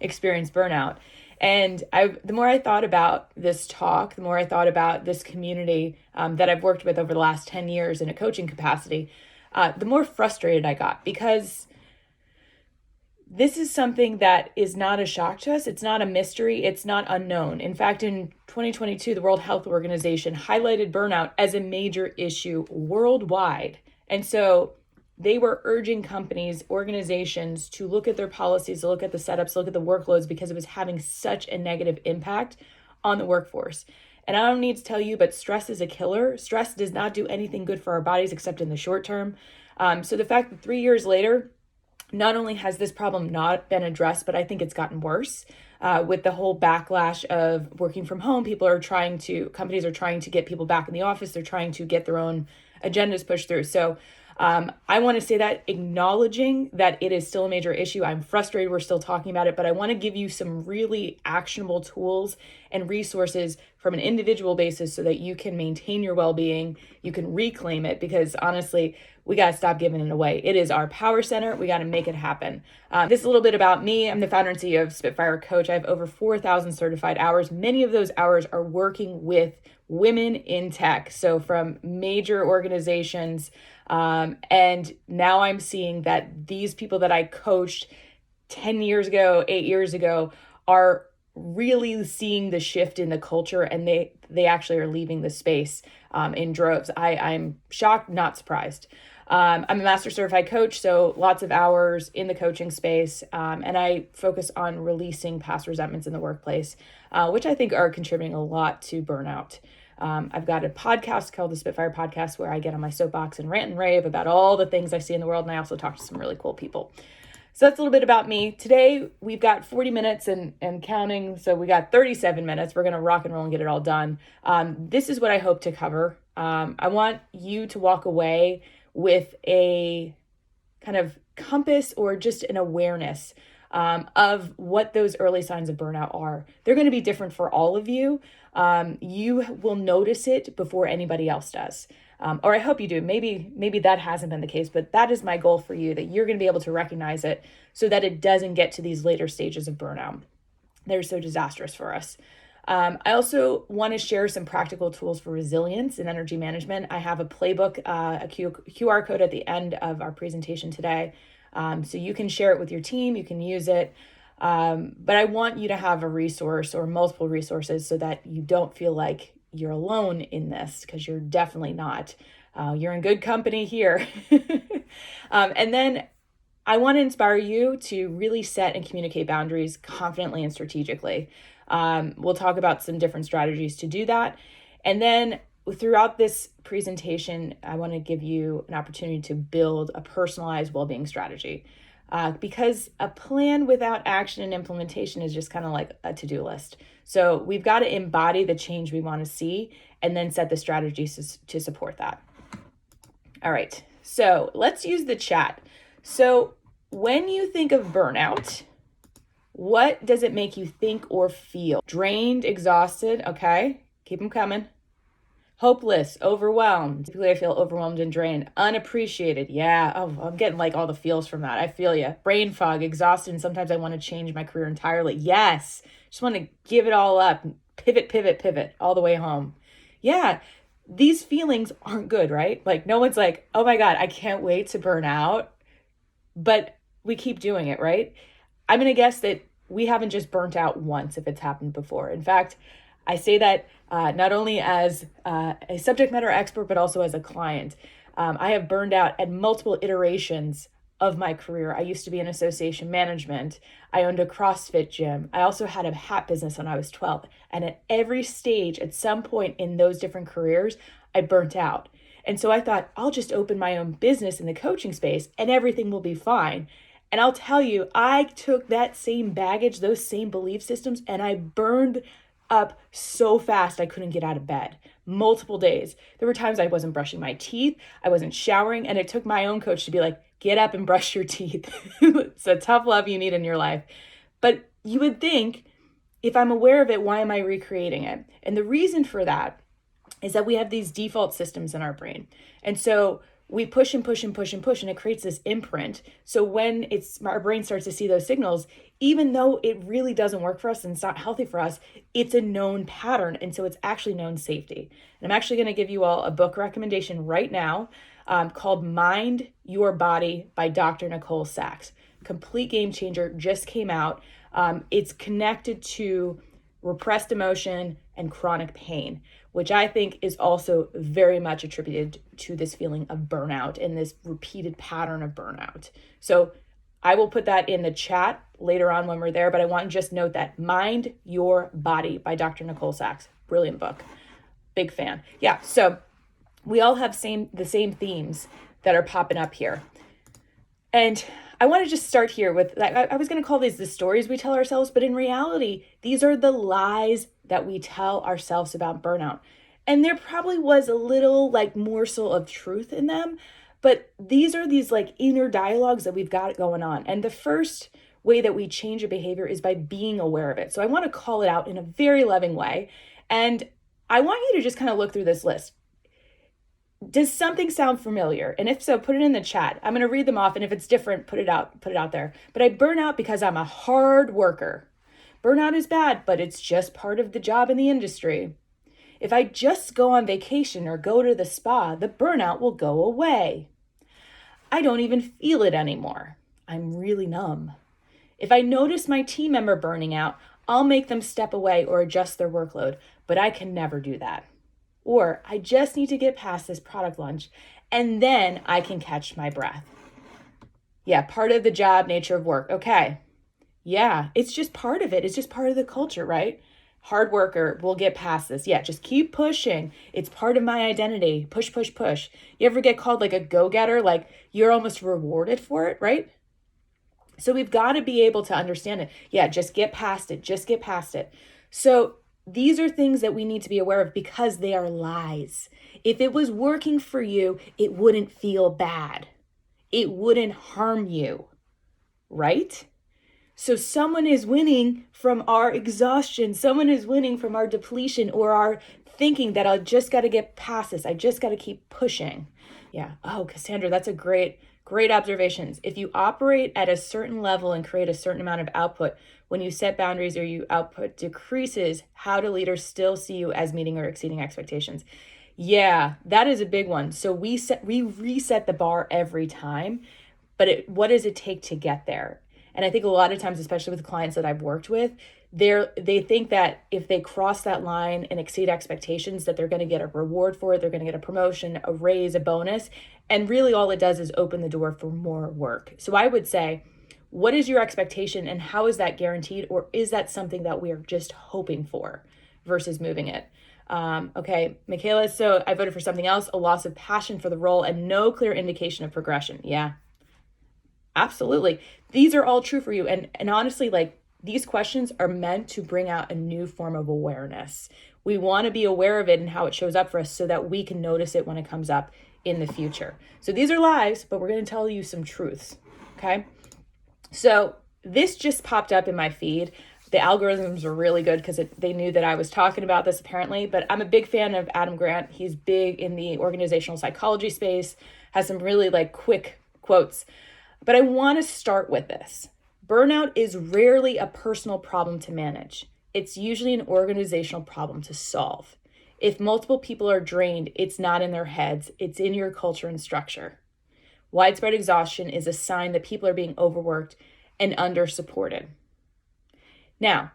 experienced burnout. And the more I thought about this talk, the more I thought about this community that I've worked with over the last 10 years in a coaching capacity, the more frustrated I got, because this is something that is not a shock to us. It's not a mystery. It's not unknown. In fact, in 2022, the World Health Organization highlighted burnout as a major issue worldwide. And so they were urging companies, organizations to look at their policies, to look at the setups, look at the workloads, because it was having such a negative impact on the workforce. And I don't need to tell you, but stress is a killer. Stress does not do anything good for our bodies except in the short term. So the fact that 3 years later, not only has this problem not been addressed, but I think it's gotten worse with the whole backlash of working from home. Companies are trying to get people back in the office. They're trying to get their own agendas pushed through. So I want to say that, acknowledging that it is still a major issue. I'm frustrated we're still talking about it, but I want to give you some really actionable tools and resources from an individual basis so that you can maintain your well-being, you can reclaim it, because honestly, we got to stop giving it away. It is our power center. We got to make it happen. This is a little bit about me. I'm the founder and CEO of Spitfire Coach. I have over 4,000 certified hours. Many of those hours are working with women in tech. So from major organizations, and now I'm seeing that these people that I coached 10 years ago, 8 years ago, are really seeing the shift in the culture, and they actually are leaving the space in droves. I'm shocked, not surprised. I'm a master certified coach, so lots of hours in the coaching space, and I focus on releasing past resentments in the workplace, which I think are contributing a lot to burnout. I've got a podcast called the Spitfire Podcast where I get on my soapbox and rant and rave about all the things I see in the world, and I also talk to some really cool people. So that's a little bit about me. Today, we've got 40 minutes and counting, so we got 37 minutes. We're going to rock and roll and get it all done. This is what I hope to cover. I want you to walk away with a kind of compass or just an awareness of what those early signs of burnout are. They're going to be different for all of you. You will notice it before anybody else does. Or I hope you do. Maybe that hasn't been the case, but that is my goal for you, that you're going to be able to recognize it so that it doesn't get to these later stages of burnout. They're so disastrous for us. I also want to share some practical tools for resilience and energy management. I have a playbook, a QR code at the end of our presentation today. So you can share it with your team, you can use it. But I want you to have a resource or multiple resources so that you don't feel like you're alone in this, because you're definitely not. You're in good company here. And then I want to inspire you to really set and communicate boundaries confidently and strategically. We'll talk about some different strategies to do that. And then throughout this presentation, I want to give you an opportunity to build a personalized well-being strategy. Because a plan without action and implementation is just kind of like a to-do list. So we've got to embody the change we want to see and then set the strategies to support that. All right, so let's use the chat. So when you think of burnout, what does it make you think or feel? Drained, exhausted, okay, keep them coming. Hopeless, overwhelmed. Typically, I feel overwhelmed and drained. Unappreciated. Yeah. Oh, I'm getting like all the feels from that. I feel you. Brain fog, exhausted, and sometimes I want to change my career entirely. Yes. Just want to give it all up. Pivot all the way home. Yeah. These feelings aren't good, right? Like no one's like, oh my God, I can't wait to burn out. But we keep doing it, right? I'm going to guess that we haven't just burnt out once if it's happened before. In fact, I say that not only as a subject matter expert, but also as a client. I have burned out at multiple iterations of my career. I used to be in association management. I owned a CrossFit gym. I also had a hat business when I was 12. And at every stage, at some point in those different careers, I burnt out. And so I thought, I'll just open my own business in the coaching space and everything will be fine. And I'll tell you, I took that same baggage, those same belief systems, and I burned up so fast I couldn't get out of bed. Multiple days. There were times I wasn't brushing my teeth, I wasn't showering, and it took my own coach to be like, get up and brush your teeth. It's a tough love you need in your life. But you would think, if I'm aware of it, why am I recreating it? And the reason for that is that we have these default systems in our brain. And so we push and push and push and push, and it creates this imprint. So when our brain starts to see those signals, even though it really doesn't work for us and it's not healthy for us, it's a known pattern. And so it's actually known safety. And I'm actually going to give you all a book recommendation right now called Mind Your Body by Dr. Nicole Sachs. Complete game changer, just came out. It's connected to repressed emotion and chronic pain, which I think is also very much attributed to this feeling of burnout and this repeated pattern of burnout. So I will put that in the chat later on when we're there, but I want to just note that Mind Your Body by Dr. Nicole Sachs. Brilliant book. Big fan. Yeah, so we all have the same themes that are popping up here. And I want to just start here with, I was going to call these the stories we tell ourselves, but in reality, these are the lies that we tell ourselves about burnout. And there probably was a little morsel of truth in them, but these are these inner dialogues that we've got going on. And the first way that we change a behavior is by being aware of it. So I want to call it out in a very loving way. And I want you to just kind of look through this list. Does something sound familiar? And if so, put it in the chat. I'm going to read them off, and if it's different, put it out there. But I burn out because I'm a hard worker. Burnout is bad, but it's just part of the job in the industry. If I just go on vacation or go to the spa, the burnout will go away. I don't even feel it anymore. I'm really numb. If I notice my team member burning out, I'll make them step away or adjust their workload, but I can never do that. Or I just need to get past this product launch and then I can catch my breath. Yeah, part of the job, nature of work. Okay. Yeah, it's just part of it. It's just part of the culture, right? Hard worker, we'll get past this. Yeah, just keep pushing. It's part of my identity. Push, push, push. You ever get called a go-getter? You're almost rewarded for it, right? So we've got to be able to understand it. Yeah, just get past it. Just get past it. So these are things that we need to be aware of because they are lies. If it was working for you, it wouldn't feel bad. It wouldn't harm you, right? So someone is winning from our exhaustion. Someone is winning from our depletion or our thinking that I just got to get past this. I just got to keep pushing. Yeah. Oh, Cassandra, that's a great observations. If you operate at a certain level and create a certain amount of output, when you set boundaries or your output decreases, how do leaders still see you as meeting or exceeding expectations? Yeah, that is a big one. So we reset the bar every time, but what does it take to get there? And I think a lot of times, especially with clients that I've worked with, they think that if they cross that line and exceed expectations, that they're going to get a reward for it. They're going to get a promotion, a raise, a bonus. And really all it does is open the door for more work. So I would say, what is your expectation and how is that guaranteed? Or is that something that we are just hoping for versus moving it? Okay, Michaela, so I voted for something else, a loss of passion for the role and no clear indication of progression. Yeah, absolutely. These are all true for you. And honestly, these questions are meant to bring out a new form of awareness. We want to be aware of it and how it shows up for us so that we can notice it when it comes up in the future. So these are lies, but we're going to tell you some truths. Okay. So this just popped up in my feed. The algorithms are really good because they knew that I was talking about this apparently, but I'm a big fan of Adam Grant. He's big in the organizational psychology space, has some really quick quotes. But I want to start with this. Burnout is rarely a personal problem to manage. It's usually an organizational problem to solve. If multiple people are drained, it's not in their heads, it's in your culture and structure. Widespread exhaustion is a sign that people are being overworked and under-supported. Now,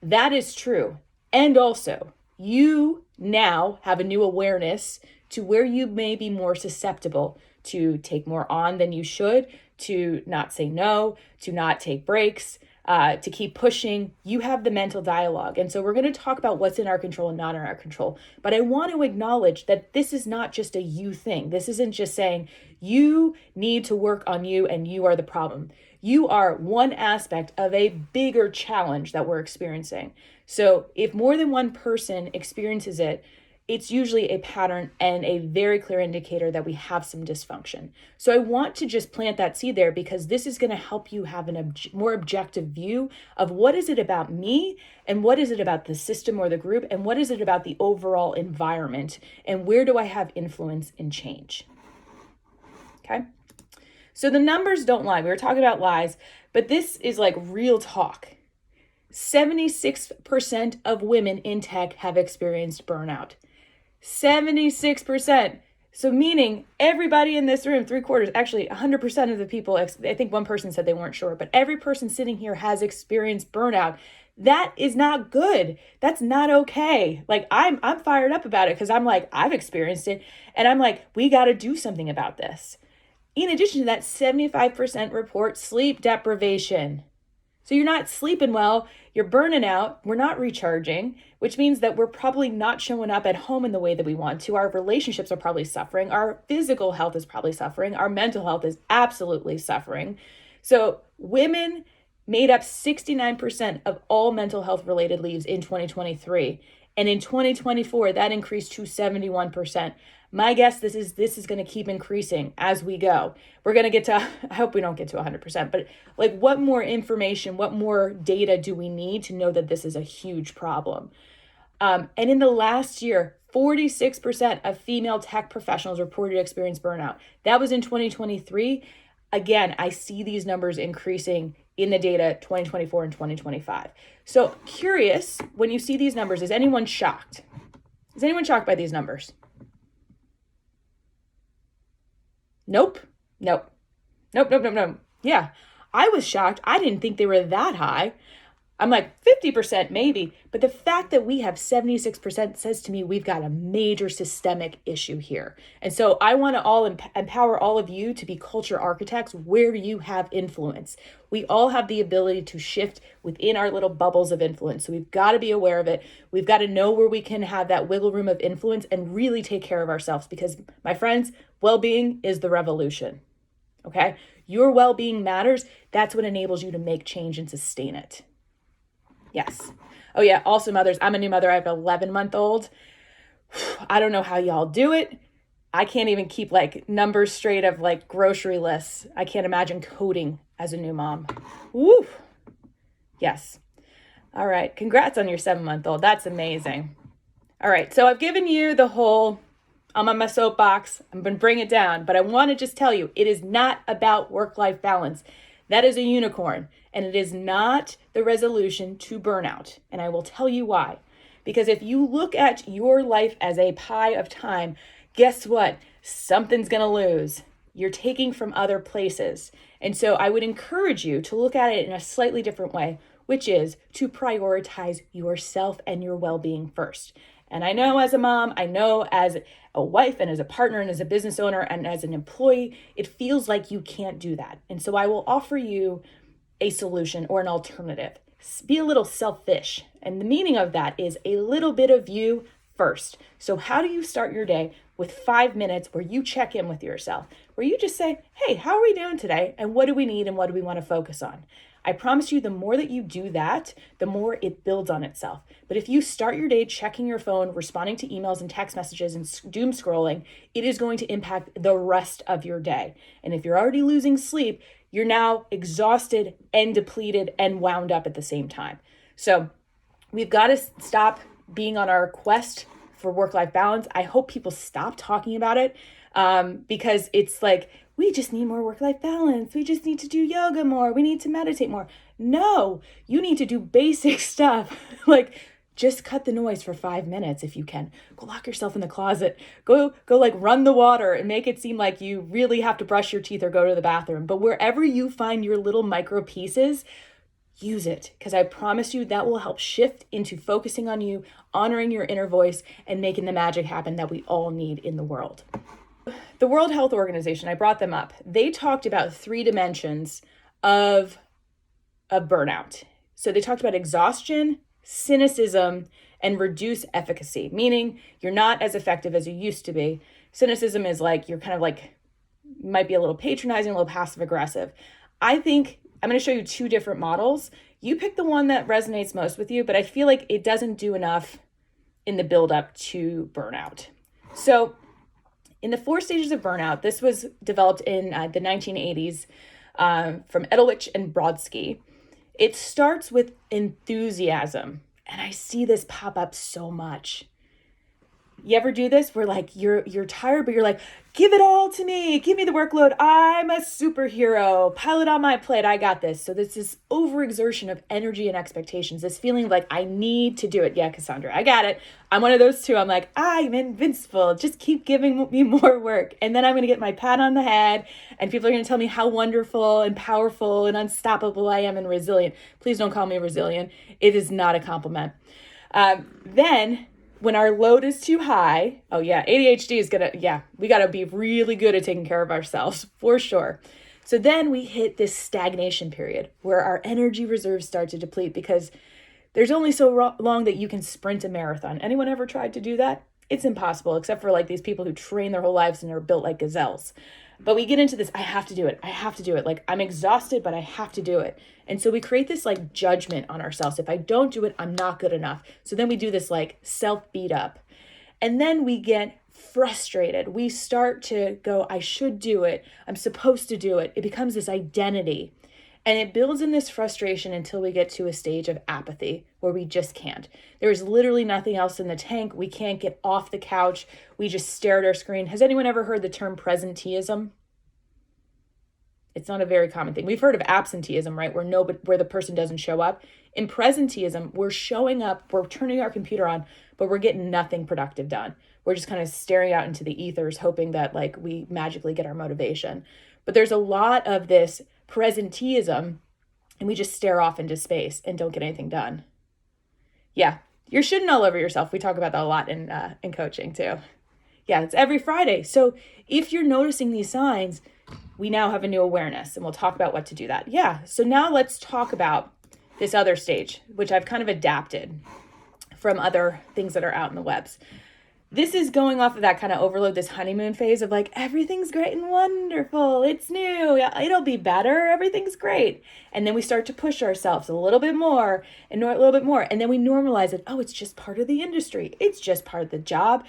that is true. And also, you now have a new awareness to where you may be more susceptible to take more on than you should, to not say no, to not take breaks, to keep pushing. You have the mental dialogue. And so we're going to talk about what's in our control and not in our control. But I want to acknowledge that this is not just a you thing. This isn't just saying you need to work on you and you are the problem. You are one aspect of a bigger challenge that we're experiencing. So if more than one person experiences it, it's usually a pattern and a very clear indicator that we have some dysfunction. So I want to just plant that seed there because this is going to help you have a more objective view of what is it about me and what is it about the system or the group and what is it about the overall environment and where do I have influence and change. Okay. So the numbers don't lie. We were talking about lies, but this is like real talk. 76% of women in tech have experienced burnout. 76%. So meaning everybody in this room, 3/4, actually 100% of the people, I think one person said they weren't sure, but every person sitting here has experienced burnout. That is not good. That's not okay. Like I'm fired up about it because I'm like, I've experienced it. And I'm like, we got to do something about this. In addition to that, 75% report sleep deprivation. So you're not sleeping well, you're burning out, we're not recharging, which means that we're probably not showing up at home in the way that we want to. Our relationships are probably suffering. Our physical health is probably suffering. Our mental health is absolutely suffering. So women made up 69% of all mental health related leaves in 2023. And in 2024, that increased to 71%. My guess, this is going to keep increasing as we go. We're going to get to, I hope we don't get to 100%, but like what more information, what more data do we need to know that this is a huge problem? And in the last year, 46% of female tech professionals reported experience burnout. That was in 2023. Again, I see these numbers increasing in the data 2024 and 2025. So curious, when you see these numbers, is anyone shocked? Is anyone shocked by these numbers? Nope. Yeah, I was shocked. I didn't think they were that high. I'm like 50% maybe, but the fact that we have 76% says to me we've got a major systemic issue here. And so I want to all empower all of you to be culture architects where you have influence. We all have the ability to shift within our little bubbles of influence. So we've got to be aware of it. We've got to know where we can have that wiggle room of influence and really take care of ourselves because, my friends, well-being is the revolution. Okay? Your well-being matters. That's what enables you to make change and sustain it. Yes. Oh yeah. Also mothers. I'm a new mother. I have an 11-month-old. I don't know how y'all do it. I can't even keep like numbers straight of like grocery lists. I can't imagine coding as a new mom. Woo. Yes. All right. Congrats on your 7-month-old. That's amazing. All right. So I've given you the whole, I'm on my soapbox. I'm going to bring it down, but I want to just tell you, it is not about work-life balance. That is a unicorn, and it is not the resolution to burnout. And I will tell you why. Because if you look at your life as a pie of time, guess what? Something's going to lose. You're taking from other places. And so I would encourage you to look at it in a slightly different way, which is to prioritize yourself and your well-being first. And I know as a mom, I know as a wife and as a partner and as a business owner and as an employee, it feels like you can't do that. And so I will offer you a solution or an alternative. Be a little selfish. And the meaning of that is a little bit of you first. So how do you start your day with 5 minutes where you check in with yourself, where you just say, hey, how are we doing today? And what do we need and what do we want to focus on? I promise you, the more that you do that, the more it builds on itself. But if you start your day checking your phone, responding to emails and text messages and doom scrolling, it is going to impact the rest of your day. And if you're already losing sleep, you're now exhausted and depleted and wound up at the same time. So we've got to stop being on our quest for work-life balance. I hope people stop talking about it because it's like, we just need more work-life balance. We just need to do yoga more. We need to meditate more. No, you need to do basic stuff. Like just cut the noise for 5 minutes if you can. Go lock yourself in the closet. Go like run the water and make it seem like you really have to brush your teeth or go to the bathroom. But wherever you find your little micro pieces, use it, because I promise you that will help shift into focusing on you, honoring your inner voice, and making the magic happen that we all need in the world. The World Health Organization, I brought them up. They talked about 3 dimensions of burnout. So they talked about exhaustion, cynicism, and reduced efficacy, meaning you're not as effective as you used to be. Cynicism is like you're kind of like, might be a little patronizing, a little passive aggressive. I think I'm going to show you 2 different models. You pick the one that resonates most with you, but I feel like it doesn't do enough in the build up to burnout. So in the 4 stages of burnout, this was developed in the 1980s from Edelwich and Brodsky. It starts with enthusiasm, and I see this pop up so much. You ever do this where like you're tired, but you're like, give it all to me. Give me the workload. I'm a superhero. Pile it on my plate. I got this. So this overexertion of energy and expectations, this feeling of like, I need to do it. Yeah, Cassandra, I got it. I'm one of those too. I'm like, I'm invincible. Just keep giving me more work. And then I'm going to get my pat on the head and people are going to tell me how wonderful and powerful and unstoppable I am and resilient. Please don't call me resilient. It is not a compliment. Then when our load is too high, oh yeah, ADHD is we got to be really good at taking care of ourselves for sure. So then we hit this stagnation period where our energy reserves start to deplete because there's only so long that you can sprint a marathon. Anyone ever tried to do that? It's impossible, except for like these people who train their whole lives and are built like gazelles. But we get into this, I have to do it. I have to do it. Like I'm exhausted, but I have to do it. And so we create this like judgment on ourselves. If I don't do it, I'm not good enough. So then we do this like self beat up. And then we get frustrated. We start to go, I should do it. I'm supposed to do it. It becomes this identity. And it builds in this frustration until we get to a stage of apathy where we just can't. There's literally nothing else in the tank. We can't get off the couch. We just stare at our screen. Has anyone ever heard the term presenteeism? It's not a very common thing. We've heard of absenteeism, right? Where the person doesn't show up. In presenteeism, we're showing up, we're turning our computer on, but we're getting nothing productive done. We're just kind of staring out into the ethers, hoping that like we magically get our motivation. But there's a lot of this presenteeism, and we just stare off into space and don't get anything done. Yeah, you're shitting all over yourself. We talk about that a lot in coaching too. Yeah, it's every Friday. So if you're noticing these signs, we now have a new awareness, and we'll talk about what to do that. Yeah, so now let's talk about this other stage, which I've kind of adapted from other things that are out in the webs. This is going off of that kind of overload, this honeymoon phase of like, everything's great and wonderful. It's new. It'll be better. Everything's great. And then we start to push ourselves a little bit more and a little bit more. And then we normalize it. Oh, it's just part of the industry. It's just part of the job.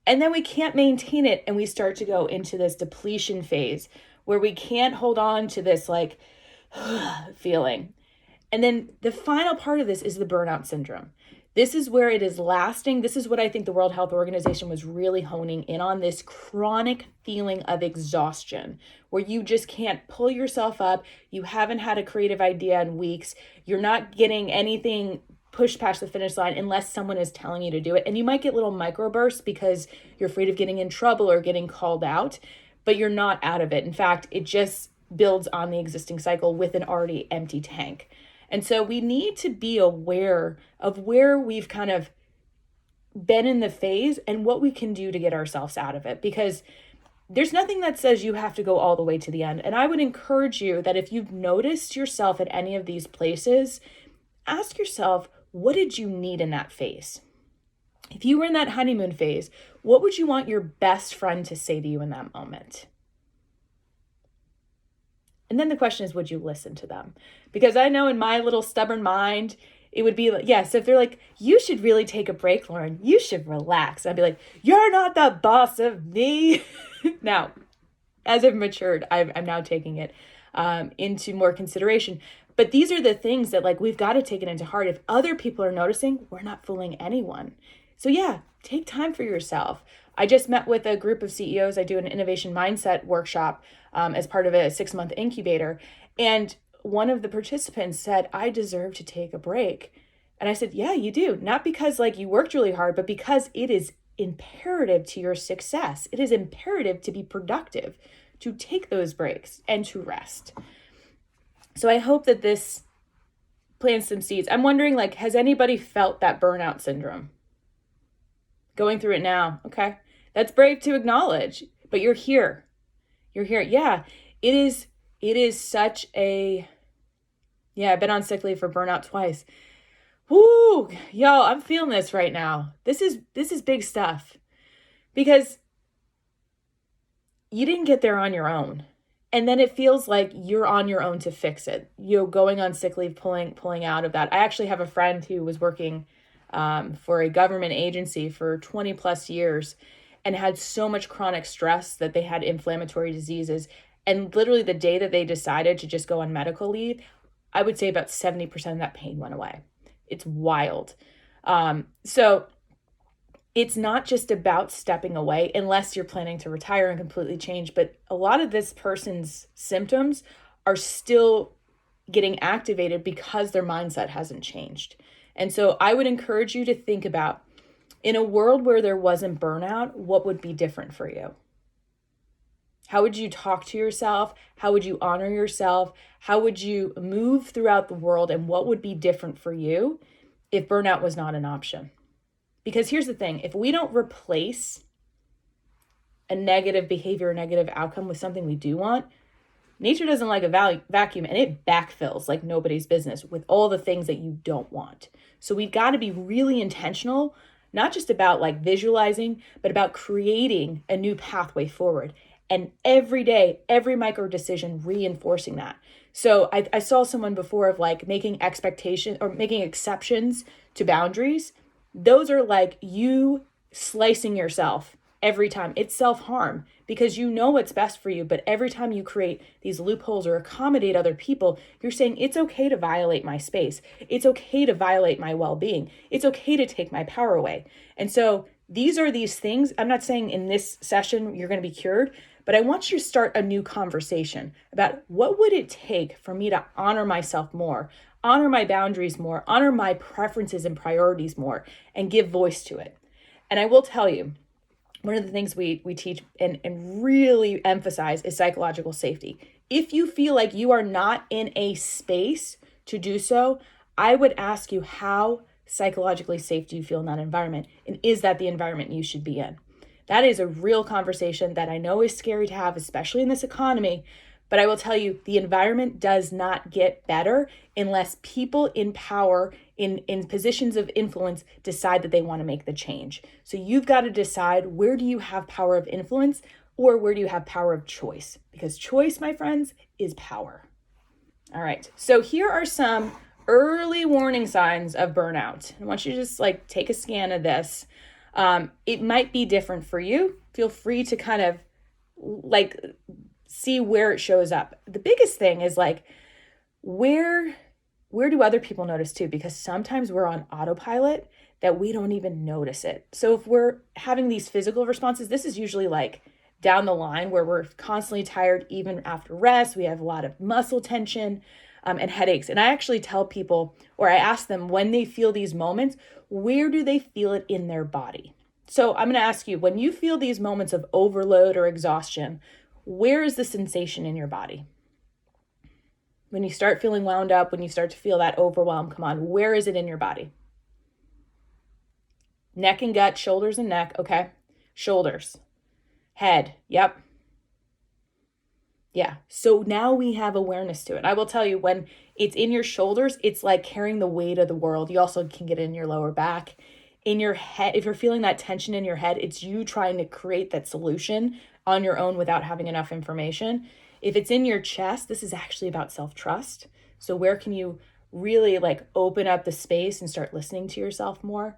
And then we can't maintain it. And we start to go into this depletion phase where we can't hold on to this like feeling. And then the final part of this is the burnout syndrome. This is where it is lasting. This is what I think the World Health Organization was really honing in on, this chronic feeling of exhaustion, where you just can't pull yourself up. You haven't had a creative idea in weeks. You're not getting anything pushed past the finish line unless someone is telling you to do it. And you might get little microbursts because you're afraid of getting in trouble or getting called out, but you're not out of it. In fact, it just builds on the existing cycle with an already empty tank. And so we need to be aware of where we've kind of been in the phase and what we can do to get ourselves out of it, because there's nothing that says you have to go all the way to the end. And I would encourage you that if you've noticed yourself at any of these places, ask yourself, what did you need in that phase? If you were in that honeymoon phase, what would you want your best friend to say to you in that moment? And then the question is, would you listen to them? Because I know in my little stubborn mind, it would be like, yes, if they're like, you should really take a break, Lauren, you should relax. I'd be like, you're not the boss of me. Now, as I've matured, I'm now taking it into more consideration. But these are the things that like, we've got to take it into heart. If other people are noticing, we're not fooling anyone. So yeah, take time for yourself. I just met with a group of CEOs. I do an innovation mindset workshop as part of a 6-month incubator. And one of the participants said, I deserve to take a break. And I said, yeah, you do. Not because like you worked really hard, but because it is imperative to your success. It is imperative to be productive, to take those breaks and to rest. So I hope that this plants some seeds. I'm wondering, like, has anybody felt that burnout syndrome? Going through it now. Okay. That's brave to acknowledge, but you're here. You're here. Yeah. It is such a, yeah, I've been on sick leave for burnout twice. Woo, yo, I'm feeling this right now. This is big stuff because you didn't get there on your own. And then it feels like you're on your own to fix it. You're going on sick leave, pulling out of that. I actually have a friend who was working for a government agency for 20 plus years and had so much chronic stress that they had inflammatory diseases. And literally the day that they decided to just go on medical leave, I would say about 70% of that pain went away. It's wild. So it's not just about stepping away unless you're planning to retire and completely change. But a lot of this person's symptoms are still getting activated because their mindset hasn't changed. And so I would encourage you to think about, in a world where there wasn't burnout, what would be different for you? How would you talk to yourself? How would you honor yourself? How would you move throughout the world? And what would be different for you if burnout was not an option? Because here's the thing, if we don't replace a negative behavior, a negative outcome with something we do want, nature doesn't like a vacuum, and it backfills like nobody's business with all the things that you don't want. So we've got to be really intentional, not just about like visualizing, but about creating a new pathway forward. And every day, every micro decision reinforcing that. So I saw someone before of like making expectations or making exceptions to boundaries. Those are like you slicing yourself every time. It's self-harm because you know what's best for you. But every time you create these loopholes or accommodate other people, you're saying it's okay to violate my space. It's okay to violate my well-being. It's okay to take my power away. And so these are these things. I'm not saying in this session you're going to be cured, but I want you to start a new conversation about what would it take for me to honor myself more, honor my boundaries more, honor my preferences and priorities more, and give voice to it. And I will tell you, one of the things we teach and really emphasize is psychological safety. If you feel like you are not in a space to do so, I would ask you, how psychologically safe do you feel in that environment? And is that the environment you should be in? That is a real conversation that I know is scary to have, especially in this economy. But I will tell you, the environment does not get better unless people in power, in positions of influence, decide that they want to make the change. So you've got to decide, where do you have power of influence or where do you have power of choice? Because choice, my friends, is power. All right. So here are some early warning signs of burnout. I want you to just like take a scan of this. It might be different for you. Feel free to kind of like see where it shows up. The biggest thing is like, where do other people notice too? Because sometimes we're on autopilot that we don't even notice it. So if we're having these physical responses, this is usually like down the line where we're constantly tired even after rest. We have a lot of muscle tension and headaches. And I actually tell people, or I ask them when they feel these moments, where do they feel it in their body? So I'm going to ask you, when you feel these moments of overload or exhaustion, where is the sensation in your body? When you start feeling wound up, when you start to feel that overwhelm, come on, where is it in your body? Neck and gut, shoulders and neck, okay. Shoulders, head, yep. Yeah, so now we have awareness to it. I will tell you, when it's in your shoulders, it's like carrying the weight of the world. You also can get it in your lower back. In your head, if you're feeling that tension in your head, it's you trying to create that solution on your own without having enough information. If it's in your chest, this is actually about self-trust. So where can you really like open up the space and start listening to yourself more?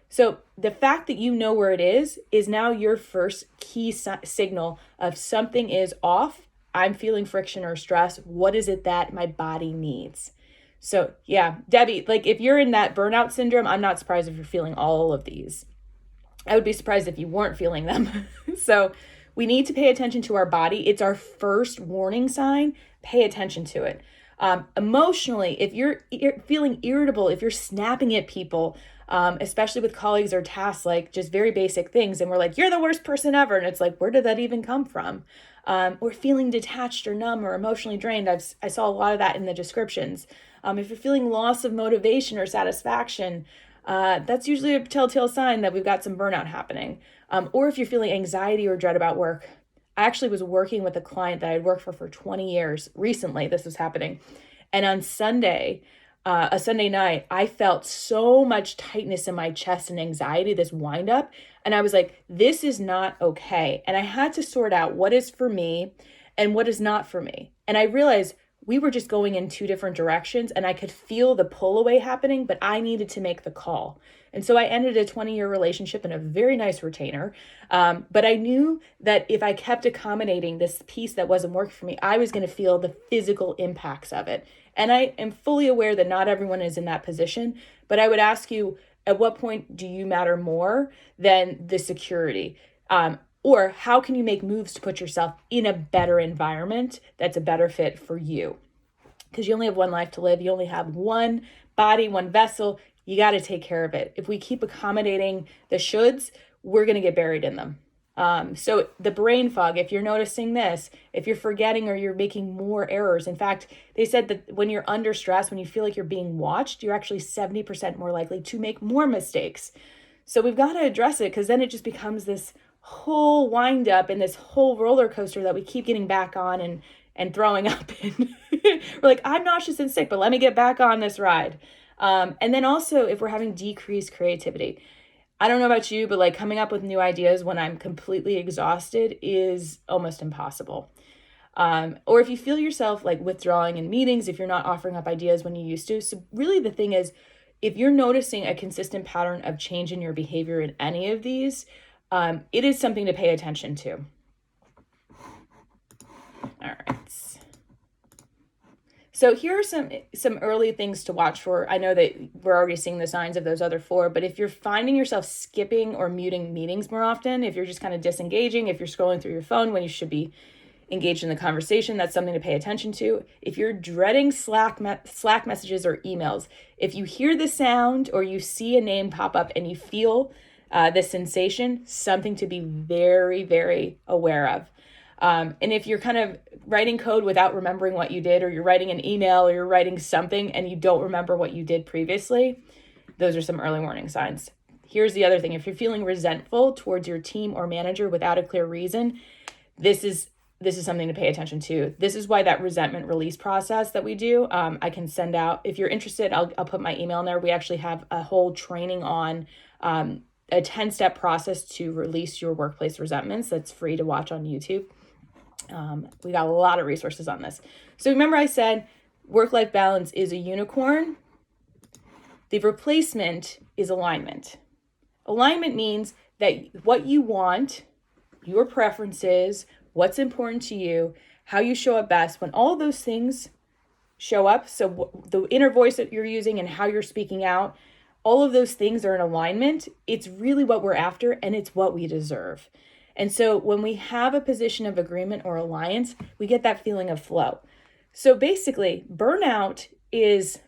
So the fact that you know where it is now your first key signal of something is off. I'm feeling friction or stress. What is it that my body needs? So yeah, Debbie, like if you're in that burnout syndrome, I'm not surprised if you're feeling all of these. I would be surprised if you weren't feeling them. So we need to pay attention to our body. It's our first warning sign. Pay attention to it. Emotionally, if you're feeling irritable, if you're snapping at people, especially with colleagues or tasks, like just very basic things, and we're like, you're the worst person ever. And it's like, where did that even come from? Or feeling detached or numb or emotionally drained. I saw a lot of that in the descriptions. If you're feeling loss of motivation or satisfaction, that's usually a telltale sign that we've got some burnout happening. Or if you're feeling anxiety or dread about work. I actually was working with a client that I'd worked for 20 years. Recently, this was happening. And on Sunday, a Sunday night, I felt so much tightness in my chest and anxiety, this wind up. And I was like, this is not okay. And I had to sort out what is for me and what is not for me. And I realized we were just going in two different directions, and I could feel the pull away happening, but I needed to make the call. And so I ended a 20-year relationship and a very nice retainer. But I knew that if I kept accommodating this piece that wasn't working for me, I was going to feel the physical impacts of it. And I am fully aware that not everyone is in that position, but I would ask you, At what point do you matter more than the security? Or how can you make moves to put yourself in a better environment that's a better fit for you? Because you only have one life to live. You only have one body, one vessel. You got to take care of it. If we keep accommodating the shoulds, we're going to get buried in them. So the brain fog, if you're noticing this, if you're forgetting or you're making more errors, in fact, they said that when you're under stress, when you feel like you're being watched, you're actually 70% more likely to make more mistakes. So we've got to address it, because then it just becomes this whole wind up and this whole roller coaster that we keep getting back on and throwing up in. We're like, I'm nauseous and sick, but let me get back on this ride. And then also, if we're having decreased creativity, I don't know about you, but like coming up with new ideas when I'm completely exhausted is almost impossible. Or if you feel yourself like withdrawing in meetings, if you're not offering up ideas when you used to. So really the thing is, if you're noticing a consistent pattern of change in your behavior in any of these, it is something to pay attention to. All right. So here are some early things to watch for. I know that we're already seeing the signs of those other 4, but if you're finding yourself skipping or muting meetings more often, if you're just kind of disengaging, if you're scrolling through your phone when you should be engaged in the conversation, that's something to pay attention to. If you're dreading Slack messages or emails, if you hear the sound or you see a name pop up and you feel this sensation, something to be very, very aware of. And if you're kind of writing code without remembering what you did, or you're writing an email, or you're writing something and you don't remember what you did previously, those are some early warning signs. Here's the other thing. If you're feeling resentful towards your team or manager without a clear reason, this is something to pay attention to. This is why that resentment release process that we do, I can send out. If you're interested, I'll put my email in there. We actually have a whole training on a 10-step process to release your workplace resentments that's free to watch on YouTube. We got a lot of resources on this. So remember I said work-life balance is a unicorn. The replacement is alignment. Alignment means that what you want, your preferences, what's important to you, how you show up best, when all those things show up, so the inner voice that you're using and how you're speaking out, all of those things are in alignment. It's really what we're after, and it's what we deserve. And so when we have a position of agreement or alliance, we get that feeling of flow. So basically, burnout is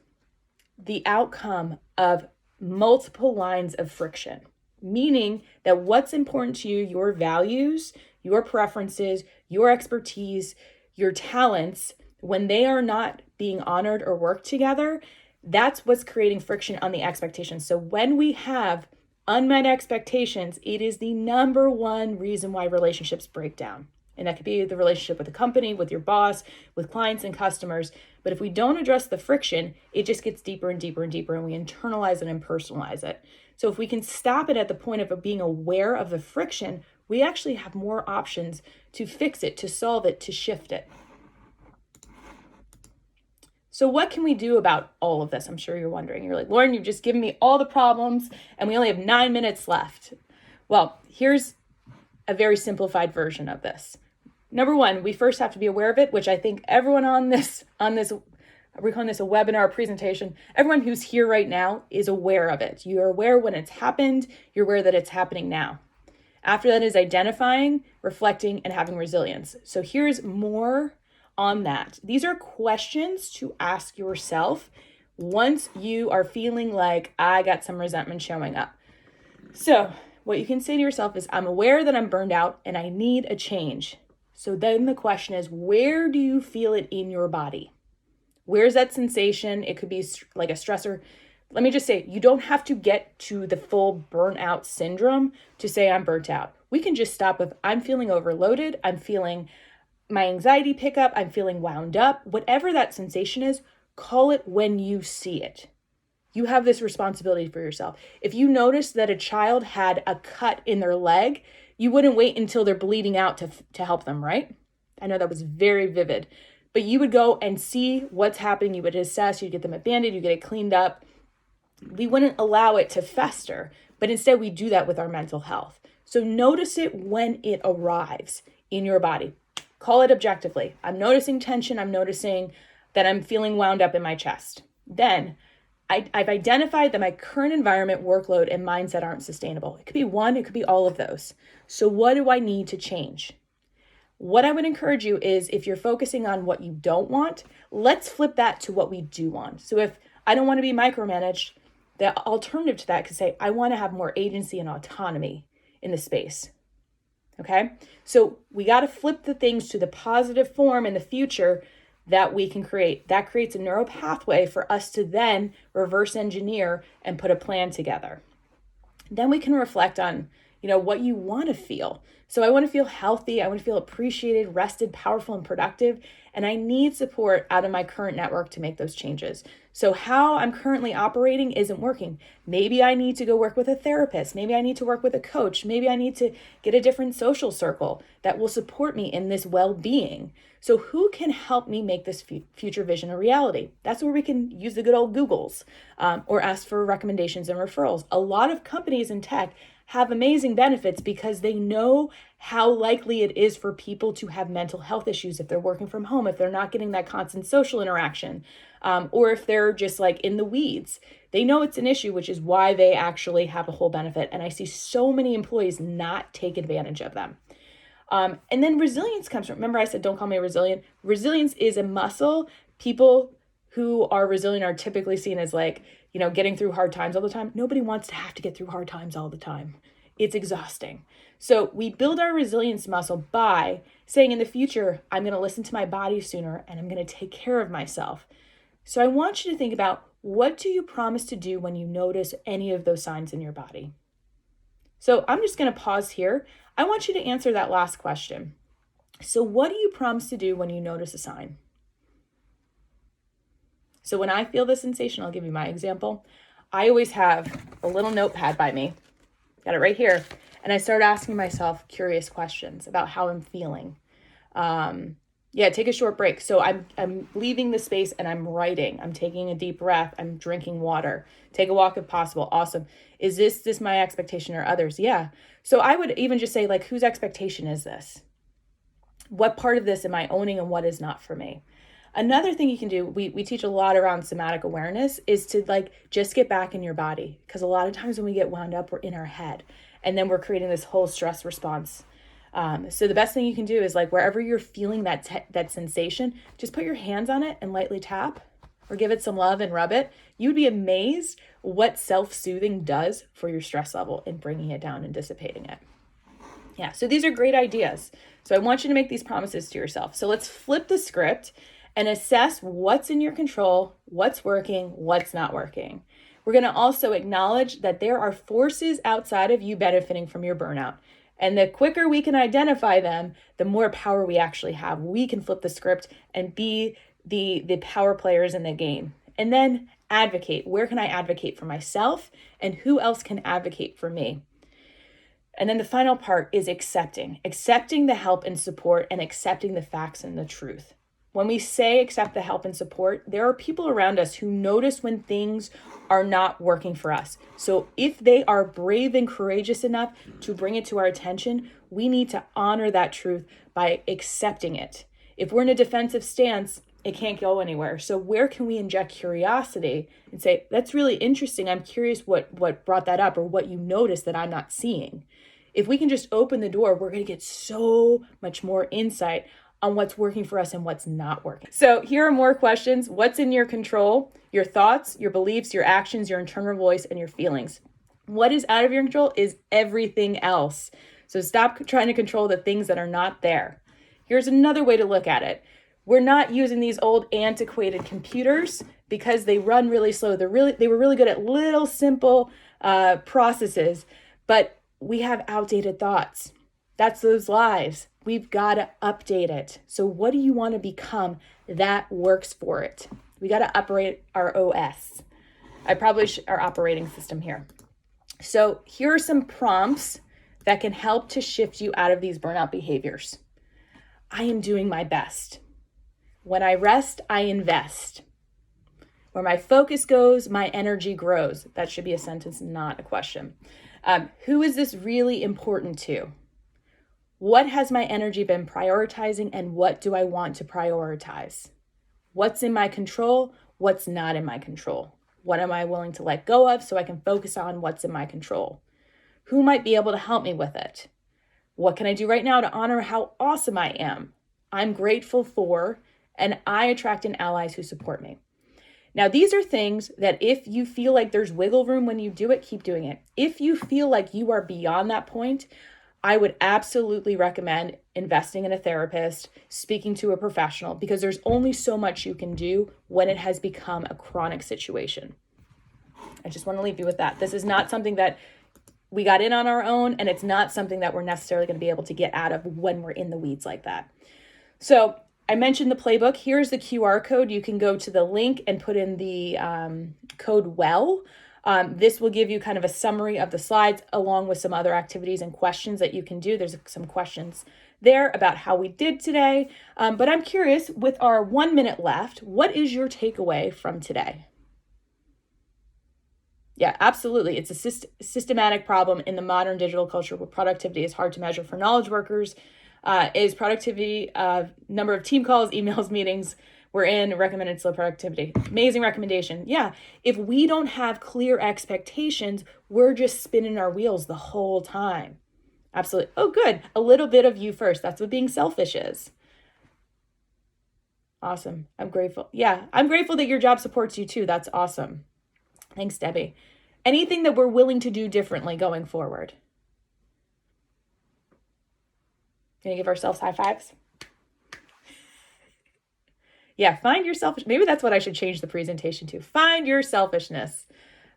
the outcome of multiple lines of friction, meaning that what's important to you, your values, your preferences, your expertise, your talents, when they are not being honored or worked together, that's what's creating friction on the expectations. So when we have unmet expectations, it is the number one reason why relationships break down. And that could be the relationship with the company, with your boss, with clients and customers. But if we don't address the friction, it just gets deeper and deeper and deeper, and we internalize it and personalize it. So if we can stop it at the point of being aware of the friction, we actually have more options to fix it, to solve it, to shift it. So what can we do about all of this? I'm sure you're wondering. You're like, Lauren, you've just given me all the problems and we only have 9 minutes left. Well, here's a very simplified version of this. Number one, we first have to be aware of it, which I think everyone on this, we're calling this a webinar presentation. Everyone who's here right now is aware of it. You're aware when it's happened. You're aware that it's happening now. After that is identifying, reflecting, and having resilience. So here's more on that. These are questions to ask yourself once you are feeling like I got some resentment showing up. So what you can say to yourself is, I'm aware that I'm burned out and I need a change. So then the question is, where do you feel it in your body? Where's that sensation? It could be like a stressor. Let me just say, you don't have to get to the full burnout syndrome to say I'm burnt out. We can just stop with, I'm feeling overloaded. I'm feeling my anxiety pick up. I'm feeling wound up. Whatever that sensation is, call it when you see it. You have this responsibility for yourself. If you notice that a child had a cut in their leg, you wouldn't wait until they're bleeding out to help them, right? I know that was very vivid, but you would go and see what's happening. You would assess, you'd get them a Band-Aid, you get it cleaned up. We wouldn't allow it to fester, but instead we do that with our mental health. So notice it when it arrives in your body. Call it objectively. I'm noticing tension. I'm noticing that I'm feeling wound up in my chest. Then I've identified that my current environment, workload, and mindset aren't sustainable. It could be one, it could be all of those. So what do I need to change? What I would encourage you is, if you're focusing on what you don't want, let's flip that to what we do want. So if I don't want to be micromanaged, the alternative to that could say, I want to have more agency and autonomy in the space. Okay? So we got to flip the things to the positive form in the future that we can create. That creates a neural pathway for us to then reverse engineer and put a plan together. Then we can reflect on, what you want to feel. So I want to feel healthy. I want to feel appreciated, rested, powerful, and productive. And I need support out of my current network to make those changes. So how I'm currently operating isn't working. Maybe I need to go work with a therapist. Maybe I need to work with a coach. Maybe I need to get a different social circle that will support me in this well-being. So who can help me make this future vision a reality? That's where we can use the good old Googles or ask for recommendations and referrals. A lot of companies in tech have amazing benefits because they know how likely it is for people to have mental health issues if they're working from home, if they're not getting that constant social interaction, or if they're just like in the weeds. They know it's an issue, which is why they actually have a whole benefit. And I see so many employees not take advantage of them. And then resilience comes from, remember I said, don't call me resilient. Resilience is a muscle. People who are resilient are typically seen as like, getting through hard times all the time. Nobody wants to have to get through hard times all the time. It's exhausting. So we build our resilience muscle by saying, in the future, I'm going to listen to my body sooner and I'm going to take care of myself. So I want you to think about, what do you promise to do when you notice any of those signs in your body? So I'm just going to pause here. I want you to answer that last question. So what do you promise to do when you notice a sign? So when I feel the sensation, I'll give you my example. I always have a little notepad by me. Got it right here. And I start asking myself curious questions about how I'm feeling. Take a short break. So I'm leaving the space and I'm writing. I'm taking a deep breath. I'm drinking water. Take a walk if possible. Awesome. Is this my expectation or others? Yeah. So I would even just say, like, whose expectation is this? What part of this am I owning and what is not for me? Another thing you can do, we teach a lot around somatic awareness, is to just get back in your body. Because a lot of times when we get wound up, we're in our head. And then we're creating this whole stress response. So the best thing you can do is, wherever you're feeling that sensation, just put your hands on it and lightly tap or give it some love and rub it. You'd be amazed what self-soothing does for your stress level in bringing it down and dissipating it. Yeah, so these are great ideas. So I want you to make these promises to yourself. So let's flip the script and assess what's in your control, what's working, what's not working. We're going to also acknowledge that there are forces outside of you benefiting from your burnout. And the quicker we can identify them, the more power we actually have. We can flip the script and be the power players in the game. And then advocate. Where can I advocate for myself? And who else can advocate for me? And then the final part is accepting the help and support, and accepting the facts and the truth. When we say accept the help and support, there are people around us who notice when things are not working for us. So if they are brave and courageous enough to bring it to our attention, we need to honor that truth by accepting it. If we're in a defensive stance, it can't go anywhere. So where can we inject curiosity and say, that's really interesting. I'm curious what brought that up, or what you noticed that I'm not seeing. If we can just open the door, we're going to get so much more insight on what's working for us and what's not working. So here are more questions. What's in your control? Your thoughts, your beliefs, your actions, your internal voice, and your feelings. What is out of your control is everything else. So stop trying to control the things that are not there. Here's another way to look at it. We're not using these old antiquated computers because they run really slow. They were really good at little simple processes, but we have outdated thoughts. That's those lives. We've got to update it. So what do you want to become that works for it? We got to upgrade our OS. Our operating system here. So here are some prompts that can help to shift you out of these burnout behaviors. I am doing my best. When I rest, I invest. Where my focus goes, my energy grows. That should be a sentence, not a question. Who is this really important to? What has my energy been prioritizing, and what do I want to prioritize? What's in my control? What's not in my control? What am I willing to let go of so I can focus on what's in my control? Who might be able to help me with it? What can I do right now to honor how awesome I am? I'm grateful for, and I attract in allies who support me. Now, these are things that if you feel like there's wiggle room when you do it, keep doing it. If you feel like you are beyond that point, I would absolutely recommend investing in a therapist, speaking to a professional, because there's only so much you can do when it has become a chronic situation. I just want to leave you with that. This is not something that we got in on our own, and it's not something that we're necessarily going to be able to get out of when we're in the weeds like that. So I mentioned the playbook. Here's the QR code. You can go to the link and put in the code WELL. This will give you kind of a summary of the slides along with some other activities and questions that you can do. There's some questions there about how we did today. But I'm curious, with our 1 minute left, what is your takeaway from today? Yeah, absolutely. It's a systematic problem in the modern digital culture where productivity is hard to measure for knowledge workers. Is productivity, number of team calls, emails, meetings we're in, recommended slow productivity. Amazing recommendation. Yeah, if we don't have clear expectations, we're just spinning our wheels the whole time. Absolutely. Oh, good. A little bit of you first. That's what being selfish is. Awesome. I'm grateful. Yeah, I'm grateful that your job supports you too. That's awesome. Thanks, Debbie. Anything that we're willing to do differently going forward? Gonna give ourselves high fives? Yeah, find your selfish. Maybe that's what I should change the presentation to. Find your selfishness.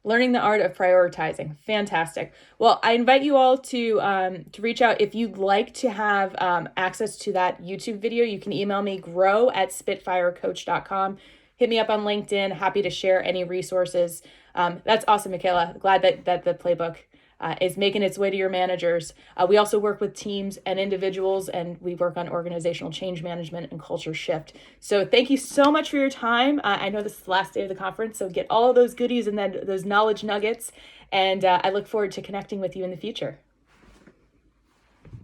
Learning the art of prioritizing. Fantastic. Well, I invite you all to reach out. If you'd like to have access to that YouTube video, you can email me, grow@spitfirecoach.com. Hit me up on LinkedIn. Happy to share any resources. That's awesome, Michaela. Glad that the playbook is making its way to your managers. We also work with teams and individuals, and we work on organizational change management and culture shift. So thank you so much for your time. I know this is the last day of the conference, so get all those goodies and then those knowledge nuggets. And I look forward to connecting with you in the future.